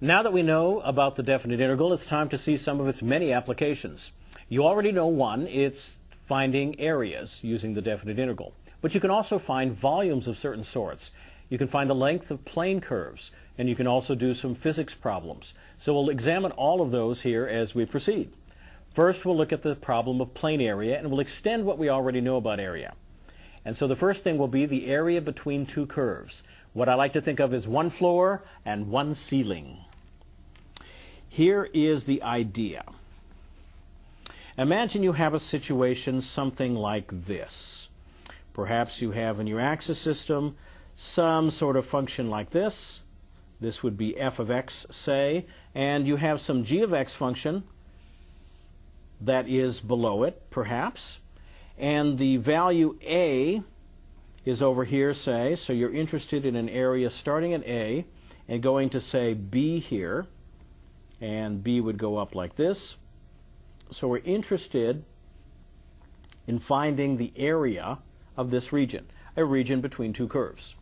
Now that we know about the definite integral, it's time to see some of its many applications. You already know one, it's finding areas using the definite integral. But you can also find volumes of certain sorts. You can find the length of plane curves, and you can also do some physics problems. So we'll examine all of those here as we proceed. First, we'll look at the problem of plane area, and we'll extend what we already know about area. And so the first thing will be the area between two curves. What I like to think of as one floor and one ceiling. Here is the idea. Imagine you have a situation something like this. Perhaps you have in your axis system some sort of function like this. This would be f of x, say, and you have some g of x function that is below it, perhaps, and the value a is over here, say, so you're interested in an area starting at a and going to, say, b here, and b would go up like this. So we're interested in finding the area of this region, a region between two curves.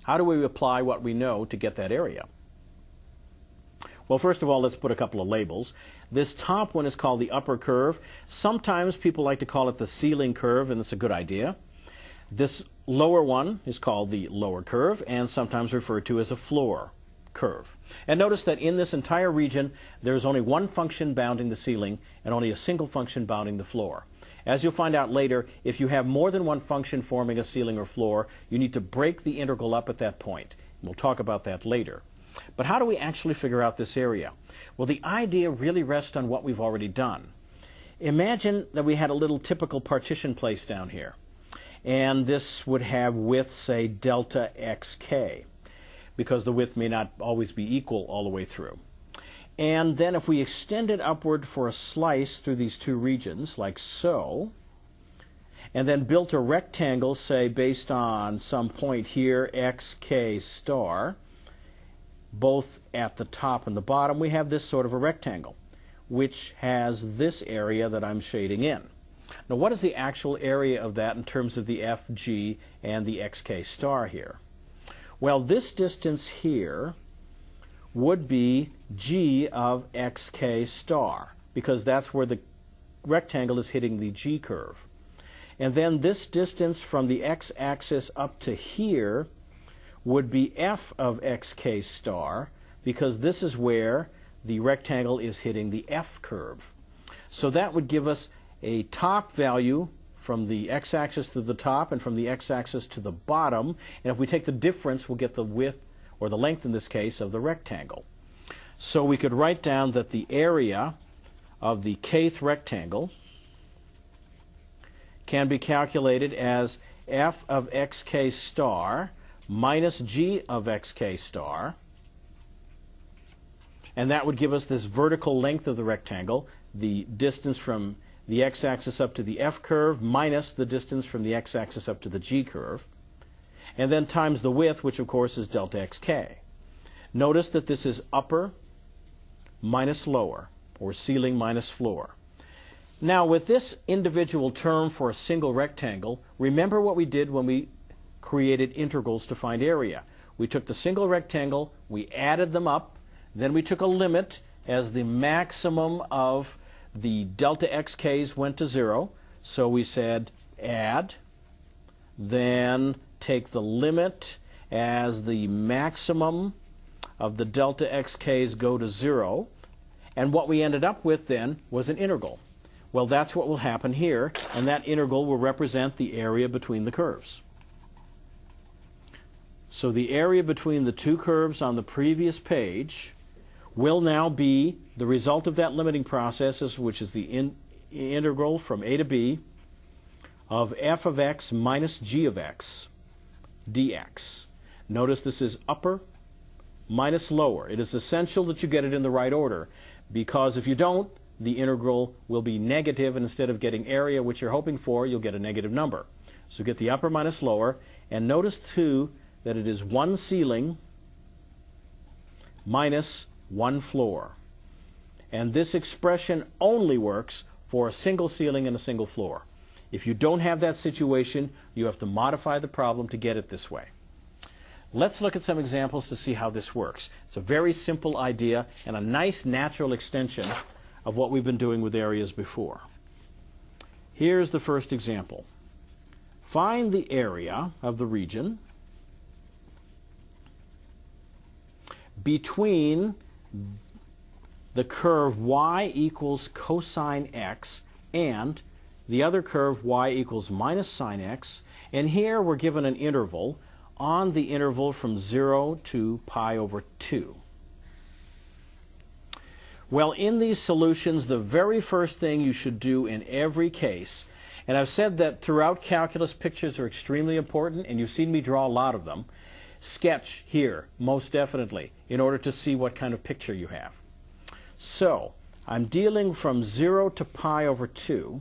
How do we apply what we know to get that area? Well, first of all, let's put a couple of labels. This top one is called the upper curve. Sometimes people like to call it the ceiling curve, and it's a good idea. This lower one is called the lower curve, and sometimes referred to as a floor curve. And notice that in this entire region, there's only one function bounding the ceiling and only a single function bounding the floor. As you'll find out later, if you have more than one function forming a ceiling or floor, you need to break the integral up at that point. We'll talk about that later. But how do we actually figure out this area? Well, the idea really rests on what we've already done. Imagine that we had a little typical partition place down here. And this would have width, say, delta xk, because the width may not always be equal all the way through. And then if we extend it upward for a slice through these two regions, like so, and then built a rectangle, say, based on some point here, xk star, both at the top and the bottom, we have this sort of a rectangle, which has this area that I'm shading in. Now, what is the actual area of that in terms of the fg and the xk star here? Well, this distance here would be g of xk star, because that's where the rectangle is hitting the g curve. And then this distance from the x-axis up to here would be f of xk star, because this is where the rectangle is hitting the f curve. So that would give us a top value from the x-axis to the top and from the x-axis to the bottom. And if we take the difference, we'll get the width, or the length in this case, of the rectangle. So we could write down that the area of the kth rectangle can be calculated as f of xk star minus g of xk star. And that would give us this vertical length of the rectangle, the distance from the x-axis up to the f curve minus the distance from the x-axis up to the g curve, and then times the width, which of course is delta xk. Notice that this is upper minus lower, or ceiling minus floor. Now, with this individual term for a single rectangle, remember what we did when we created integrals to find area. We took the single rectangle, we added them up, then we took a limit as the maximum of the delta xk's went to 0. So we said add, then take the limit as the maximum of the delta xk's go to 0. And what we ended up with then was an integral. Well, that's what will happen here, and that integral will represent the area between the curves. So the area between the two curves on the previous page will now be the result of that limiting process, which is the integral from a to b of f of x minus g of x dx. Notice this is upper minus lower. It is essential that you get it in the right order, because if you don't, the integral will be negative, and instead of getting area, which you're hoping for, you'll get a negative number. So get the upper minus lower, and notice too that it is one ceiling minus one floor. And this expression only works for a single ceiling and a single floor. If you don't have that situation, you have to modify the problem to get it this way. Let's look at some examples to see how this works. It's a very simple idea and a nice natural extension of what we've been doing with areas before. Here's the first example. Find the area of the region between the curve y equals cosine x and the other curve y equals minus sine x, and here we're given an interval on the interval from 0 to pi over 2. Well, in these solutions, the very first thing you should do in every case, and I've said that throughout calculus, pictures are extremely important, and you've seen me draw a lot of them. Sketch here, most definitely, in order to see what kind of picture you have. So, I'm dealing from 0 to pi over 2,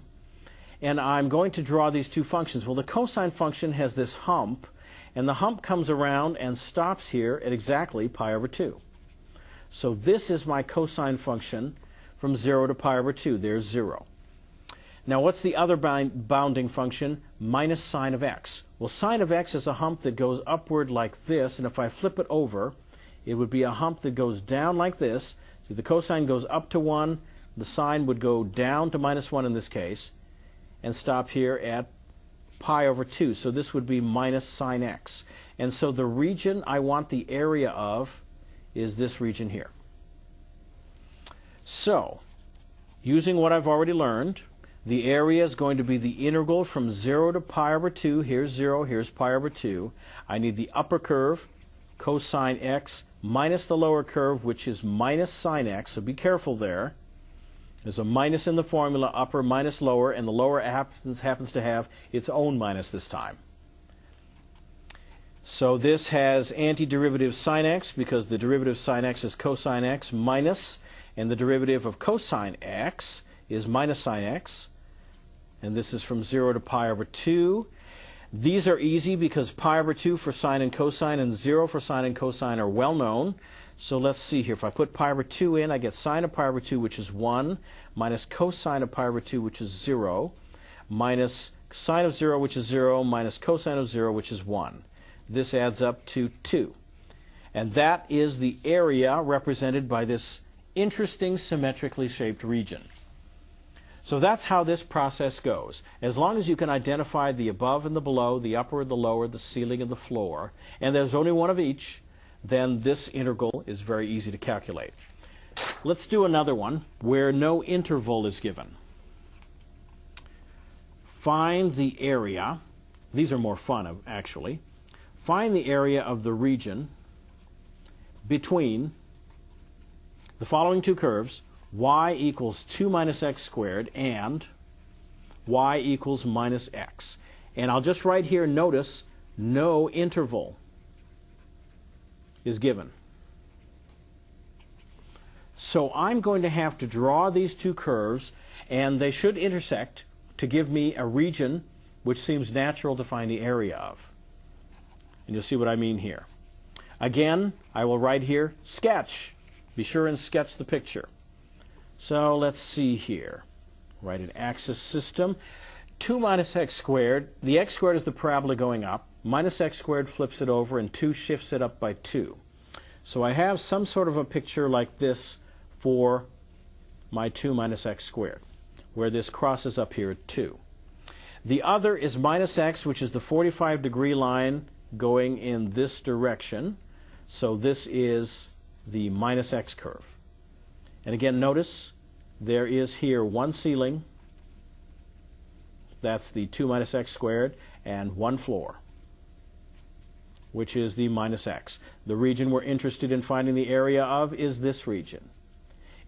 and I'm going to draw these two functions. Well, the cosine function has this hump, and the hump comes around and stops here at exactly pi over 2. So this is my cosine function from 0 to pi over 2. There's 0. Now what's the other bounding function? Minus sine of x. Well, sine of x is a hump that goes upward like this, and if I flip it over, it would be a hump that goes down like this. See, the cosine goes up to 1, the sine would go down to minus 1 in this case, and stop here at pi over 2. So this would be minus sine x. And so the region I want the area of is this region here. So, using what I've already learned, the area is going to be the integral from 0 to pi over 2. Here's 0, here's pi over 2. I need the upper curve, cosine x, minus the lower curve, which is minus sine x. So be careful there. There's a minus in the formula, upper minus lower, and the lower happens to have its own minus this time. So this has antiderivative sine x, because the derivative of sine x is cosine x minus, and the derivative of cosine x is minus sine x. And this is from 0 to pi over 2. These are easy because pi over 2 for sine and cosine and 0 for sine and cosine are well known. So let's see here. If I put pi over 2 in, I get sine of pi over 2, which is 1, minus cosine of pi over 2, which is 0, minus sine of 0, which is 0, minus cosine of 0, which is 1. This adds up to 2. And that is the area represented by this interesting symmetrically shaped region. So that's how this process goes. As long as you can identify the above and the below, the upper and the lower, the ceiling and the floor, and there's only one of each, then this integral is very easy to calculate. Let's do another one where no interval is given. Find the area. These are more fun, actually. Find the area of the region between the following two curves, y equals 2 minus x squared and y equals minus x. And I'll just write here, notice, no interval is given. So I'm going to have to draw these two curves, and they should intersect to give me a region which seems natural to find the area of. And you'll see what I mean here. Again, I will write here, sketch. Be sure and sketch the picture. So let's see here. Write an axis system. 2 minus x squared. The x squared is the parabola going up. Minus x squared flips it over, and 2 shifts it up by 2. So I have some sort of a picture like this for my 2 minus x squared, where this crosses up here at 2. The other is minus x, which is the 45-degree line going in this direction. So this is the minus x curve. And again, notice there is here one ceiling. That's the 2 minus x squared, and one floor, which is the minus x. The region we're interested in finding the area of is this region.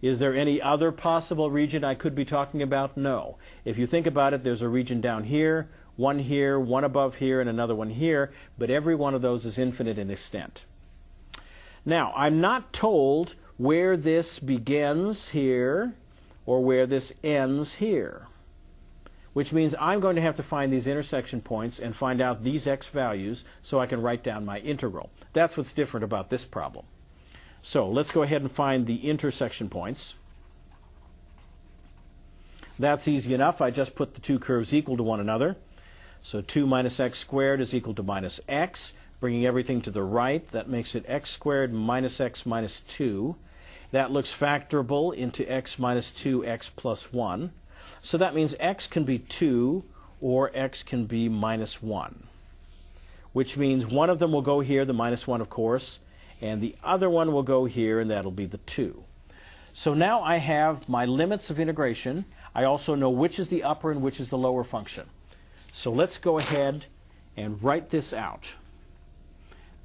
Is there any other possible region I could be talking about? No. If you think about it, there's a region down here, one above here, and another one here, but every one of those is infinite in extent. Now, I'm not told where this begins here or where this ends here, which means I'm going to have to find these intersection points and find out these x values so I can write down my integral. That's what's different about this problem. So let's go ahead and find the intersection points. That's easy enough. I just put the two curves equal to one another. So 2 minus x squared is equal to minus x. bringing everything to the right. That makes it x squared minus x minus 2. That looks factorable into x minus 2, x plus 1. So that means x can be 2 or x can be minus 1, which means one of them will go here, the minus 1 of course, and the other one will go here, and that'll be the 2. So now I have my limits of integration. I also know which is the upper and which is the lower function. So let's go ahead and write this out.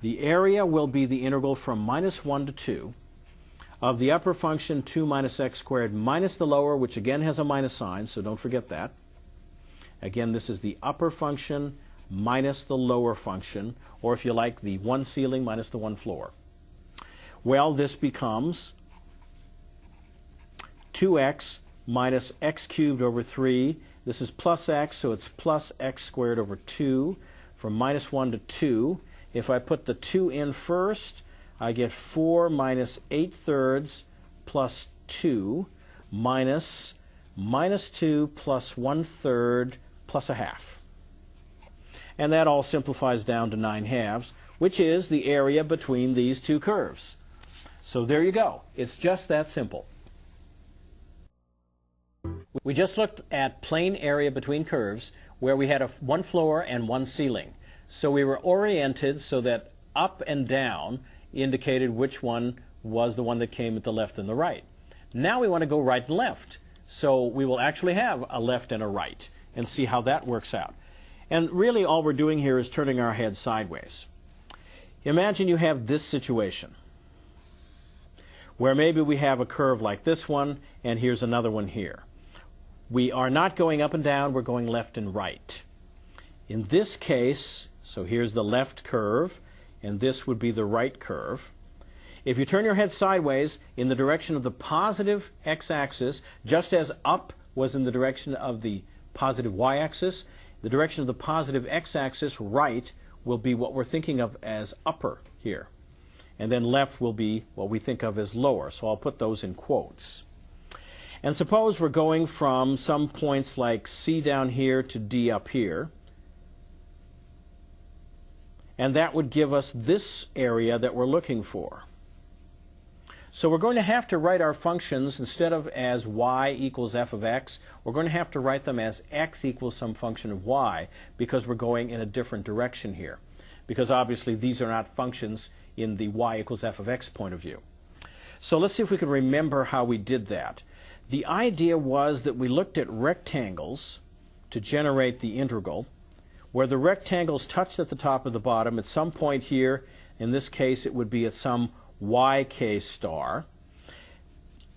The area will be the integral from minus 1 to 2 of the upper function 2 minus x squared minus the lower, which again has a minus sign, so don't forget that. Again, this is the upper function minus the lower function, or if you like, the one ceiling minus the one floor. Well, this becomes 2x minus x cubed over 3. This is plus x, so it's plus x squared over 2 from minus 1 to 2. If I put the 2 in first, I get 4 minus 8/3 plus 2 minus minus 2 plus 1/3 plus a half. And that all simplifies down to 9/2, which is the area between these two curves. So there you go. It's just that simple. We just looked at plane area between curves where we had one floor and one ceiling. So we were oriented so that up and down indicated which one was the one that came at the left and the right. Now we want to go right and left. So we will actually have a left and a right and see how that works out. And really all we're doing here is turning our head sideways. Imagine you have this situation where maybe we have a curve like this one and here's another one here. We are not going up and down, we're going left and right. In this case, so here's the left curve, and this would be the right curve. If you turn your head sideways in the direction of the positive x-axis, just as up was in the direction of the positive y-axis, the direction of the positive x-axis, right, will be what we're thinking of as upper here. And then left will be what we think of as lower. So I'll put those in quotes. And suppose we're going from some points like C down here to D up here. And that would give us this area that we're looking for. So we're going to have to write our functions instead of as y equals f of x, we're going to have to write them as x equals some function of y because we're going in a different direction here. Because obviously these are not functions in the y equals f of x point of view. So let's see if we can remember how we did that. The idea was that we looked at rectangles to generate the integral, where the rectangles touched at the top of the bottom at some point here. In this case, it would be at some yk star.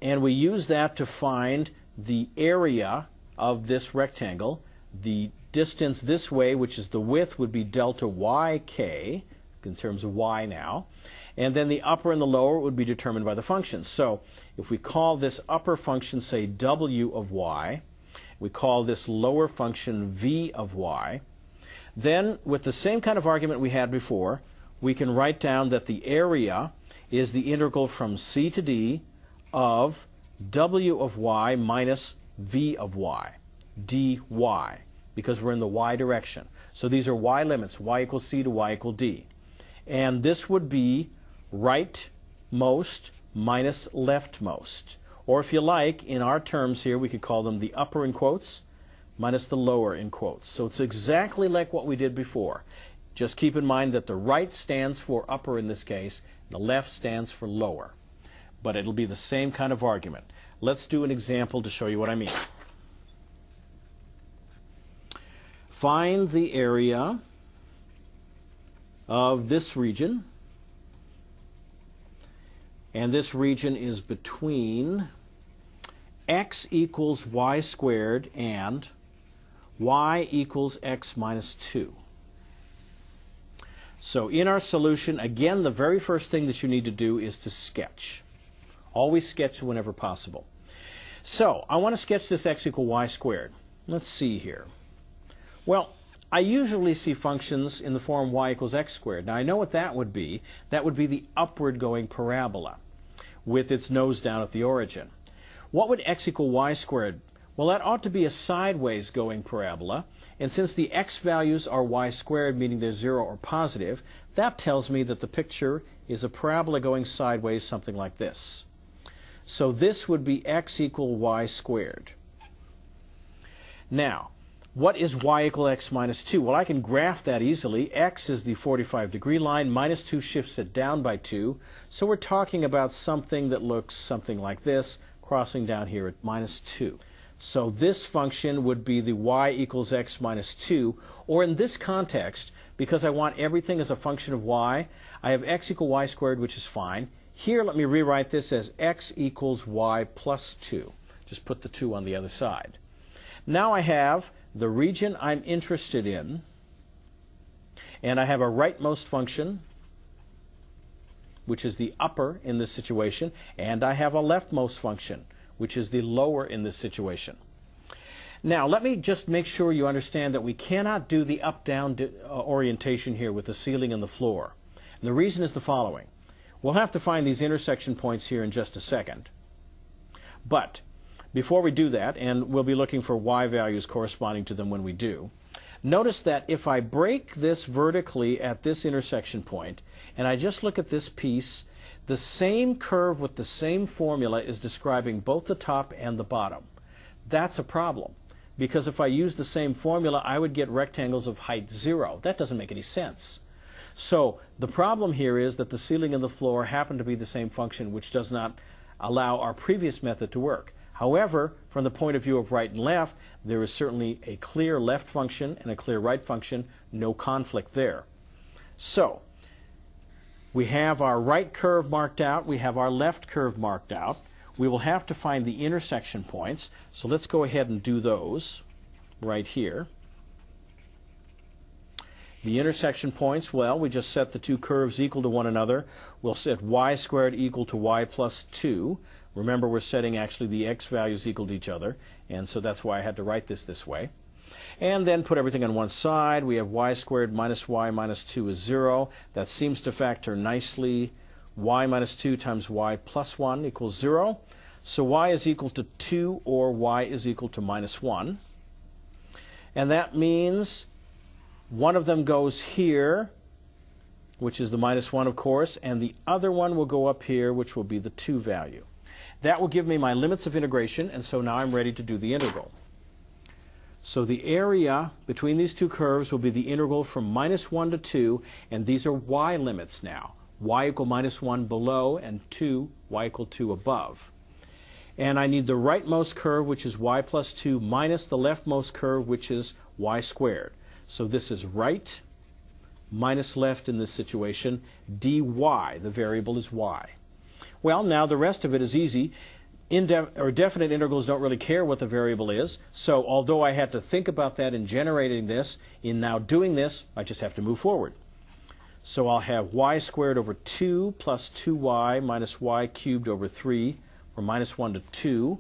And we use that to find the area of this rectangle. The distance this way, which is the width, would be delta yk, in terms of y now. And then the upper and the lower would be determined by the functions. So if we call this upper function, say, w of y, we call this lower function v of y, then with the same kind of argument we had before, we can write down that the area is the integral from c to d of w of y minus v of y, dy, because we're in the y direction. So these are y limits, y equals c to y equal d. And this would be rightmost minus leftmost. Or if you like, in our terms here, we could call them the upper in quotes minus the lower in quotes. So it's exactly like what we did before. Just keep in mind that the right stands for upper in this case, the left stands for lower. But it'll be the same kind of argument. Let's do an example to show you what I mean. Find the area of this region, and this region is between x equals y squared and y equals x minus 2. So in our solution, again, the very first thing that you need to do is to sketch. Always sketch whenever possible. So I want to sketch this x equal y squared. Let's see here. Well, I usually see functions in the form y equals x squared. Now I know what that would be. That would be the upward going parabola with its nose down at the origin. What would x equal y squared? Well, that ought to be a sideways going parabola, And since the x values are y squared, meaning they're 0 or positive, that tells me that the picture is a parabola going sideways, something like this. So this would be x equal y squared. Now, what is y equal x minus 2? Well, I can graph that easily. X is the 45-degree line. Minus 2 shifts it down by 2. So we're talking about something that looks something like this, crossing down here at minus 2. So this function would be the y equals x minus 2. Or in this context, because I want everything as a function of y, I have x equal y squared, which is fine. Here, let me rewrite this as x equals y plus 2. Just put the 2 on the other side. Now I have the region I'm interested in, and I have a rightmost function, which is the upper in this situation, and I have a leftmost function, which is the lower in this situation. Now, let me just make sure you understand that we cannot do the up-down orientation here with the ceiling and the floor. And the reason is the following. We'll have to find these intersection points here in just a second. But before we do that, and we'll be looking for y values corresponding to them when we do, notice that if I break this vertically at this intersection point, and I just look at this piece, the same curve with the same formula is describing both the top and the bottom. That's a problem, because if I use the same formula, I would get rectangles of height 0. That doesn't make any sense. So the problem here is that the ceiling and the floor happen to be the same function, which does not allow our previous method to work. However, from the point of view of right and left, there is certainly a clear left function and a clear right function, no conflict there. So, we have our right curve marked out, we have our left curve marked out. We will have to find the intersection points, so let's go ahead and do those right here. The intersection points, well, we just set the two curves equal to one another. We'll set y squared equal to y plus 2. Remember, we're setting actually the x values equal to each other, and so that's why I had to write this way. And then put everything on one side. We have y squared minus y minus 2 is 0. That seems to factor nicely. Y minus 2 times y plus 1 equals 0. So y is equal to 2, or y is equal to minus 1. And that means one of them goes here, which is the minus 1, of course, and the other one will go up here, which will be the 2 value. That will give me my limits of integration, and so now I'm ready to do the integral. So the area between these two curves will be the integral from minus 1 to 2, and these are y limits now. Y equal minus 1 below, and 2, y equal 2 above. And I need the rightmost curve, which is y plus 2, minus the leftmost curve, which is y squared. So this is right minus left in this situation. dy, the variable is y. Well, now the rest of it is easy. Definite integrals don't really care what the variable is. So although I had to think about that in generating this, in now doing this, I just have to move forward. So I'll have y squared over 2 plus 2y minus y cubed over 3, or minus 1 to 2.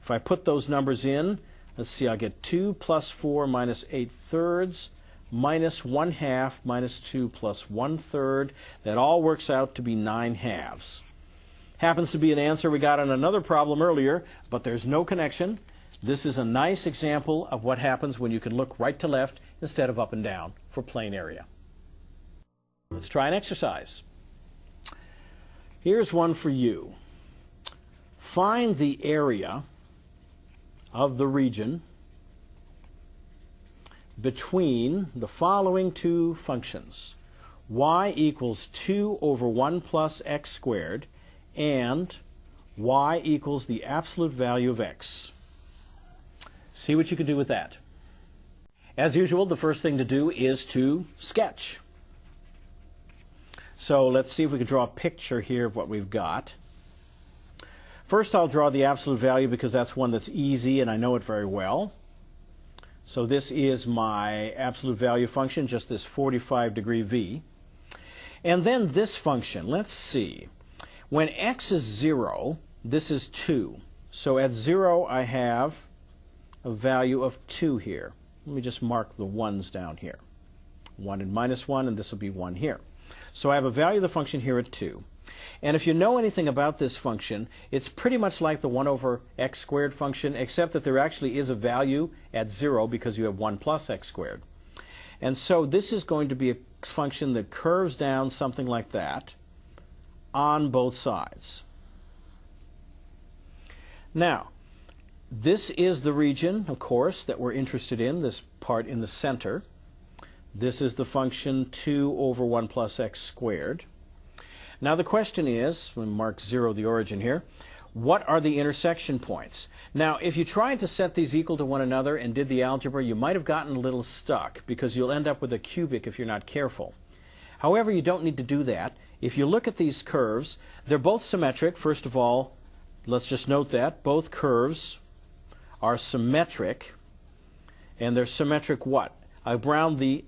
If I put those numbers in, let's see, I'll get 2 plus 4 minus 8 thirds, minus 1 half minus 2 plus 1 third. That all works out to be 9 halves. Happens to be an answer we got on another problem earlier, but there's no connection. This is a nice example of what happens when you can look right to left instead of up and down for plane area. Let's try an exercise. Here's one for you. Find the area of the region between the following two functions. Y equals 2 over 1 plus x squared, and y equals the absolute value of x. See what you can do with that. As usual, the first thing to do is to sketch. So let's see if we can draw a picture here of what we've got. First, I'll draw the absolute value because that's one that's easy and I know it very well. So this is my absolute value function, just this 45-degree v. And then this function, let's see. When x is 0, this is 2. So at 0, I have a value of 2 here. Let me just mark the 1's down here. 1 and minus 1, and this will be 1 here. So I have a value of the function here at 2. And if you know anything about this function, it's pretty much like the 1 over x squared function, except that there actually is a value at 0 because you have 1 plus x squared. And so this is going to be a function that curves down something like that on both sides. Now, this is the region, of course, that we're interested in, this part in the center. This is the function 2 over 1 plus x squared. Now the question is, we'll mark 0 the origin here, what are the intersection points? Now if you tried to set these equal to one another and did the algebra, you might have gotten a little stuck because you'll end up with a cubic if you're not careful. However, you don't need to do that. If you look at these curves, they're both symmetric. First of all, let's just note that both curves are symmetric, and they're symmetric what? Around the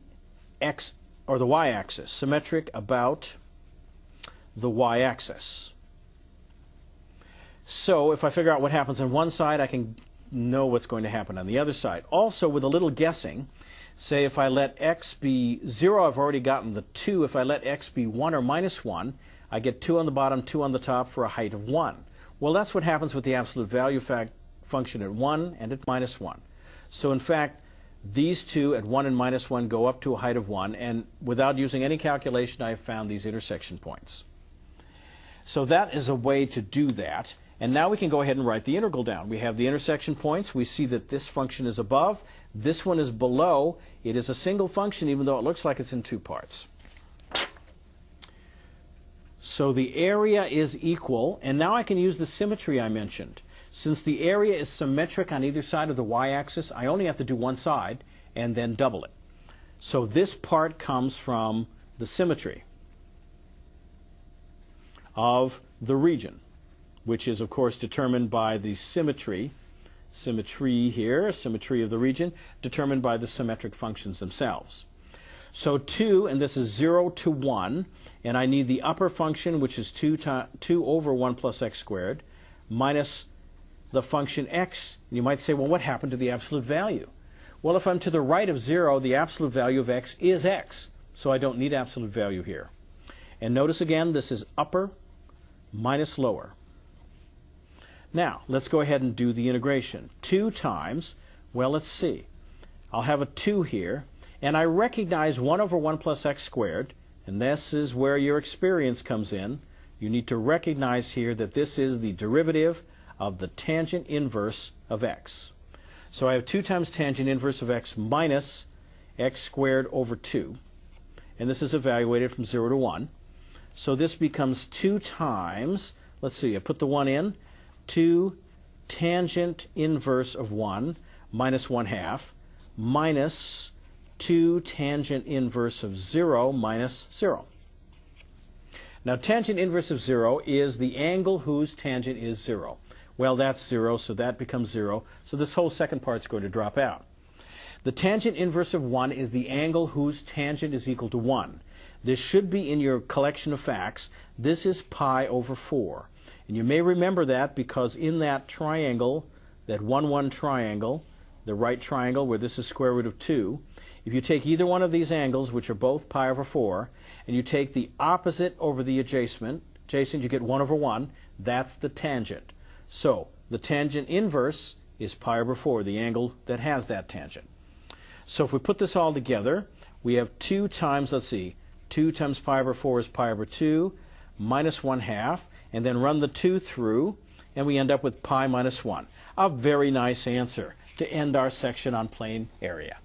x or the y-axis, symmetric about the y-axis. So if I figure out what happens on one side, I can know what's going to happen on the other side. Also, with a little guessing, say if I let x be 0, I've already gotten the 2. If I let x be 1 or minus 1, I get 2 on the bottom, 2 on the top for a height of 1. Well, that's what happens with the absolute value function at 1 and at minus 1. So in fact, these two at 1 and minus 1 go up to a height of 1, and without using any calculation, I have found these intersection points. So that is a way to do that. And now we can go ahead and write the integral down. We have the intersection points. We see that this function is above. This one is below. It is a single function, even though it looks like it's in two parts. So the area is equal. And now I can use the symmetry I mentioned. Since the area is symmetric on either side of the y-axis, I only have to do one side and then double it. So this part comes from the symmetry of the region, which is, of course, determined by the symmetry here, symmetry of the region, determined by the symmetric functions themselves. So 2, and this is 0 to 1, and I need the upper function, which is 2 over 1 plus x squared, minus the function x. And you might say, well, what happened to the absolute value? Well, if I'm to the right of 0, the absolute value of x is x, so I don't need absolute value here. And notice again, this is upper minus lower. Now, let's go ahead and do the integration. 2 times, well, let's see. I'll have a 2 here, and I recognize 1 over 1 plus x squared, and this is where your experience comes in. You need to recognize here that this is the derivative of the tangent inverse of x. So I have 2 times tangent inverse of x minus x squared over 2, and this is evaluated from 0 to 1. So this becomes 2 times, let's see, I put the 1 in, 2 tangent inverse of 1 minus 1/2 minus 2 tangent inverse of 0 minus 0. Now tangent inverse of 0 is the angle whose tangent is 0. Well, that's 0, so that becomes 0. So this whole second part is going to drop out. The tangent inverse of 1 is the angle whose tangent is equal to 1. This should be in your collection of facts. This is pi over 4. And you may remember that because in that triangle, that 1, 1 triangle, the right triangle where this is square root of 2, if you take either one of these angles, which are both pi over 4, and you take the opposite over the adjacent, you get 1 over 1. That's the tangent. So the tangent inverse is pi over 4, the angle that has that tangent. So if we put this all together, we have 2 times, let's see, 2 times pi over 4 is pi over 2 minus 1/2, and then run the 2 through, and we end up with pi minus 1. A very nice answer to end our section on plane area.